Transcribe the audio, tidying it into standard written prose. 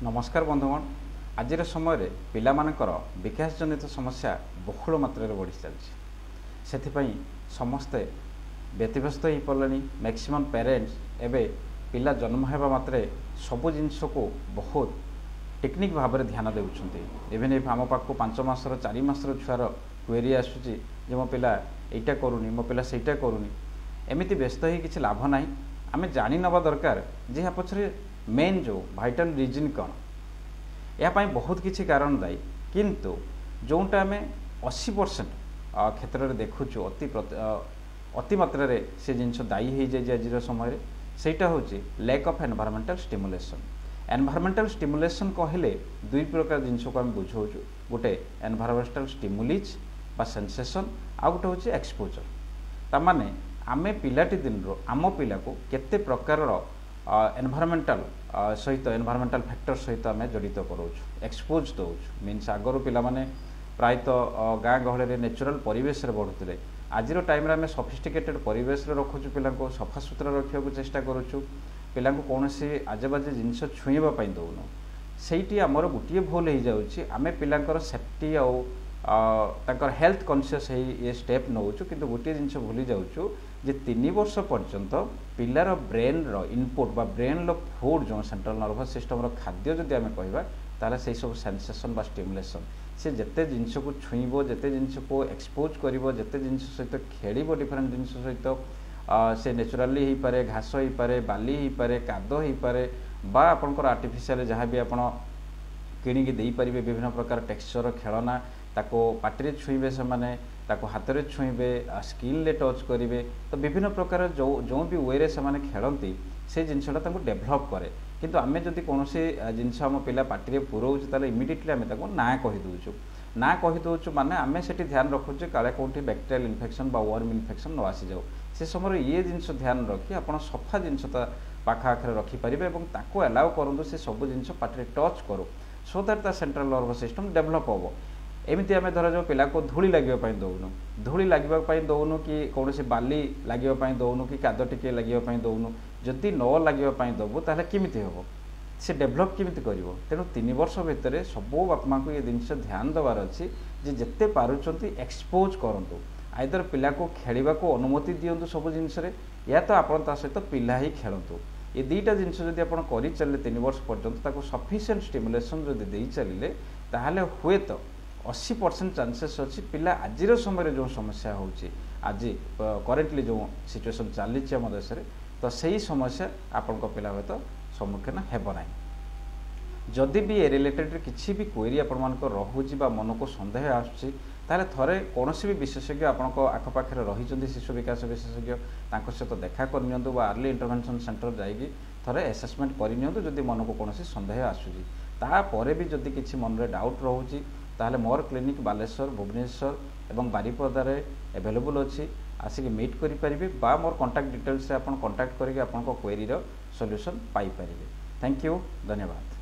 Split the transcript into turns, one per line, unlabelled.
नमस्कार बंधुगण आज समय पिलामानकर विकास जनित समस्या बहुल मात्रा बढ़ी चलती समस्ते व्यतिव्यस्त हो पड़े। मैक्सिमम पेरेंट्स एवं पिला जन्म होगा मात्रे सबू जिनस को बहुत टेक्निक भाव में ध्यान देउछंती। इवेन इफ आम पाखु 5 मासर 4 मासर छुआर क्वेरी आसुची जे मो पिला एटा करूनी मो पिला सेटा करूनी एमिति व्यस्त ही किछि लाभ नाही। आमे जानि नबा दरकार जे या पछरे मेन जो भाइटल रिजन कौन या बहुत किसी कारण दायी किंतु जोटा आम 80% क्षेत्र में देखुचु अति मात्रा से जिनस दायी हो जाए आज समय सेटा हूँ lack of environmental stimulation. Environmental stimulation कहले दुई प्रकार जिनस को आम बुझाऊँ गोटे एनवायरमेंटल स्टिमुलीज बा सेंसेशन आ गोटे हूँ एक्सपोजर। तामाने आमे पिलाटी दिन रो आम पिला को केते प्रकार एनवायरमेंटल सहित एनवायरमेंटल फैक्टर सहित आम जड़ित करोच एक्सपोज दौच मीनस आगर पिला माने प्रायतः गाँ गहल नेचुरल परिवेश बढ़ुते आज टाइम आम सफिस्टिकेटेड परिवेश रखुचु पिला को सफा सुतरा रखा चेष्टा करुचु पिला कौन से आजबाजे जिनस छुईवाई दौनु से आमर गोटे भूल हो जाऊँगी आम पिलांकर सेफ्टी आर हेल्थ कॉन्शियस ये स्टेप नौचु किंतु गोटे जिनस भूली जाऊँ जे 3 वर्ष पर्यंत पिलार ब्रेन रो इनपुट बा ब्रेन रो फूड जो सेंट्रल नर्वस सिस्टम रो खाद्य जदि आम कहवा ताले से सब सेंसेशन बा स्टिमुलेशन से जेते जिनस को छुईबो जेते जिनस को एक्सपोज करिवो जेते जिनस सहित खेलिबो डिफरेंट जिनस सहित से नेचुराली ही पारे घास ही पारे बाली ही पारे कादो ही पारे बा आपनकर आर्टिफिशियल जहाँ भी आपण किणिकी दे पारिबे विभिन्न प्रकार टेक्सचर खेलना ताको पाटिरे छुईबे से माने ताको हाथ में छुईबे स्किल टच करेंगे तो विभिन्न प्रकार जो भी वे से खेलती से जिनसा डेभलप करे किंतु आमे जदि कौन से जिनस आम पिला पार्टी पुरोच ताले इमिडिएटली आम ना कहीदे ना कहीदे माने आमे से ध्यान रखुचे काले कौटी बैक्टेरियल इन्फेक्शन बा वर्म इन्फेक्शन न आसी जाओ से समय ये जिनस ध्यान रखी आप सफा जिनस पाखापाखि रखिपारे और अलाउ करूँ से सब जिनस पार्टी टच करूँ so that central nervous system develop हम। एमती आम धर जो पिला को धूली लगे दौनु धूली लगे दौनु कि कौन से बाली लगे दौनु कि काद टिके लगे दौनु जदि न लगे दबु ताहले किमिति हम से डेभलप किमिति करिवो। तेणु 3 वर्ष भितर सबो बापा माँ को ये जिनस ध्यान देवार अच्छी जिते पारुचंती एक्सपोज करंतु आइदर पिला को खेलिबा को अनुमति दियंतु सब जिनस या तो आपण ता सहित पिला ही खेलतु ये दुईटा जिनस जदि आपण करि चलले 3 वर्ष पर्यंत ताको सफिशिएंट स्टिमुलेशन जदि देई चलिले ताहले हुए तो 80% चांसेस अच्छी पिला आज समय जो समस्या होची आज करेंटली जो सिचुएशन चली आम देश में तो सही समस्या आपण पिला हे तो सम्मुखीन हेब ना। जदि भी ए रिलेटेड किसी भी क्वेरी आपण रोचे मन को सन्देह आसुची ताले थरे कौन भी विशेषज्ञ आपण आखपाखे रही शिशु विकास विशेषज्ञ सहित देखा करनी बा अर्ली इंटरवेंशन सेंटर जाइए थरे एसेसमेंट करनी जदि मन को कौन सन्देह आसूची तापर भी जदि किसी मन में डाउट रोचे ताहले मोर क्लिनिक बालेश्वर भुवनेश्वर एवं बारिपदार एवेलेबल अच्छी आसिक मीट करें बा मोर कांटेक्ट डिटेल्स आप कांटेक्ट करके आपन क्वेरी सॉल्यूशन पाई पारिबे। थैंक यू धन्यवाद।